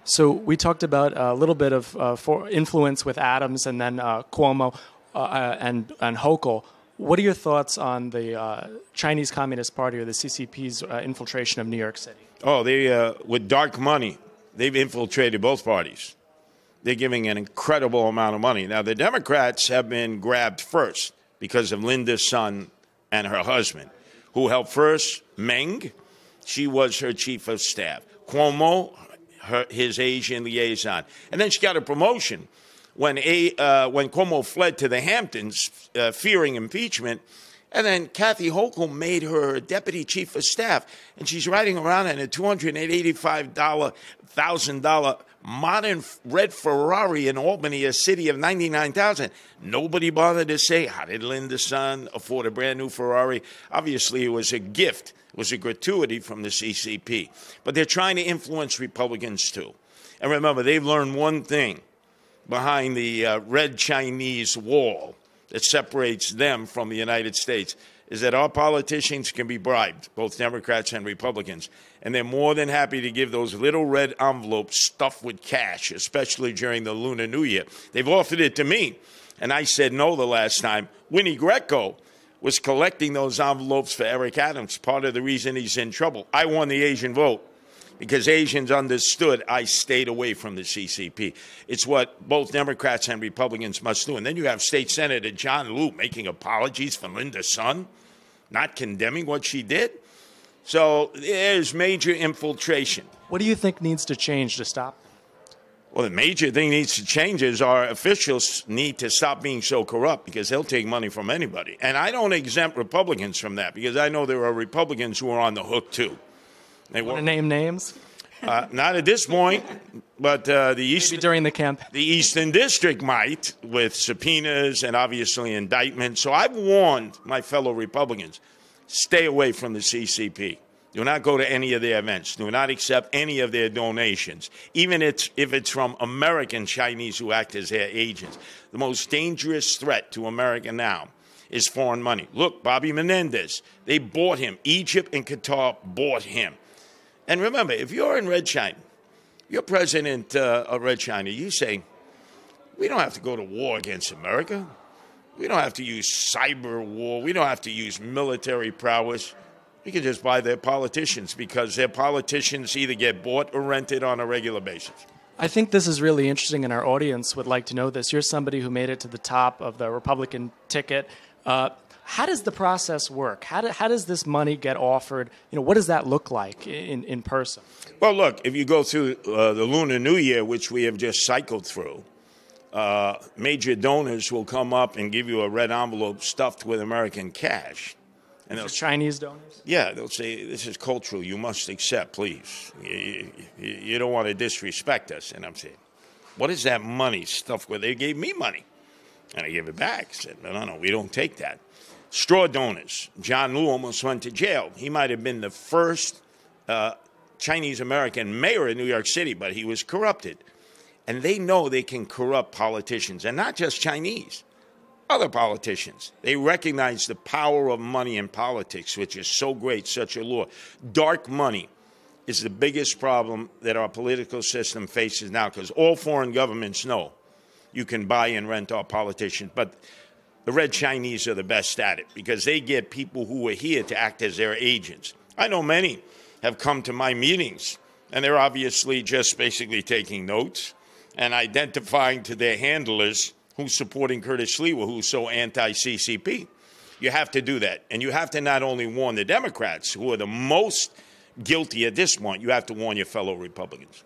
So we talked about a little bit of for influence with Adams and then Cuomo and Hochul. What are your thoughts on the Chinese Communist Party or the CCP's infiltration of New York City? Oh, they with dark money, they've infiltrated both parties. They're giving an incredible amount of money. Now, the Democrats have been grabbed first because of Linda's son and her husband, who helped first Meng. She was her chief of staff. Cuomo, his Asian liaison. And then she got a promotion when Cuomo fled to the Hamptons, fearing impeachment. And then Kathy Hochul made her deputy chief of staff. And she's riding around in a $285,000 modern red Ferrari in Albany, a city of 99,000. Nobody bothered to say, how did Linda's son afford a brand new Ferrari? Obviously, it was a gift. It was a gratuity from the CCP. But they're trying to influence Republicans, too. And remember, they've learned one thing behind the red Chinese wall that separates them from the United States, is that our politicians can be bribed, both Democrats and Republicans. And they're more than happy to give those little red envelopes stuffed with cash, especially during the Lunar New Year. They've offered it to me, and I said no the last time. Winnie Greco was collecting those envelopes for Eric Adams, part of the reason he's in trouble. I won the Asian vote because Asians understood I stayed away from the CCP. It's what both Democrats and Republicans must do. And then you have State Senator John Liu making apologies for Linda's son, not condemning what she did. So there's major infiltration. What do you think needs to change to stop? Well, the major thing needs to change is our officials need to stop being so corrupt because they'll take money from anybody. And I don't exempt Republicans from that because I know there are Republicans who are on the hook, too. They want to name names? Not at this point, but the Eastern, maybe during the campaign. The Eastern District might, with subpoenas and obviously indictments. So I've warned my fellow Republicans, stay away from the CCP. Do not go to any of their events. Do not accept any of their donations, even if it's from American Chinese who act as their agents. The most dangerous threat to America now is foreign money. Look, Bobby Menendez, they bought him. Egypt and Qatar bought him. And remember, if you're in Red China, you're president of Red China, you say, we don't have to go to war against America. We don't have to use cyber war. We don't have to use military prowess. We can just buy their politicians because their politicians either get bought or rented on a regular basis. I think this is really interesting, and our audience would like to know this. You're somebody who made it to the top of the Republican ticket. How does the process work? How does this money get offered? You know, what does that look like in person? Well, look, if you go through the Lunar New Year, which we have just cycled through, major donors will come up and give you a red envelope stuffed with American cash. And those Chinese donors? Yeah, they'll say, this is cultural. You must accept, please. You don't want to disrespect us. And I'm saying, what is that money stuffed with? They gave me money. And I gave it back. I said, no, we don't take that. Straw donors. John Liu almost went to jail. He might have been the first Chinese-American mayor of New York City, but he was corrupted. And they know they can corrupt politicians, and not just Chinese. Other politicians. They recognize the power of money in politics, which is so great, such a law. Dark money is the biggest problem that our political system faces now, because all foreign governments know you can buy and rent our politicians. But the red Chinese are the best at it, because they get people who are here to act as their agents. I know many have come to my meetings, and they're obviously just basically taking notes and identifying to their handlers who's supporting Curtis Sliwa, who's so anti-CCP. You have to do that. And you have to not only warn the Democrats, who are the most guilty at this point, you have to warn your fellow Republicans.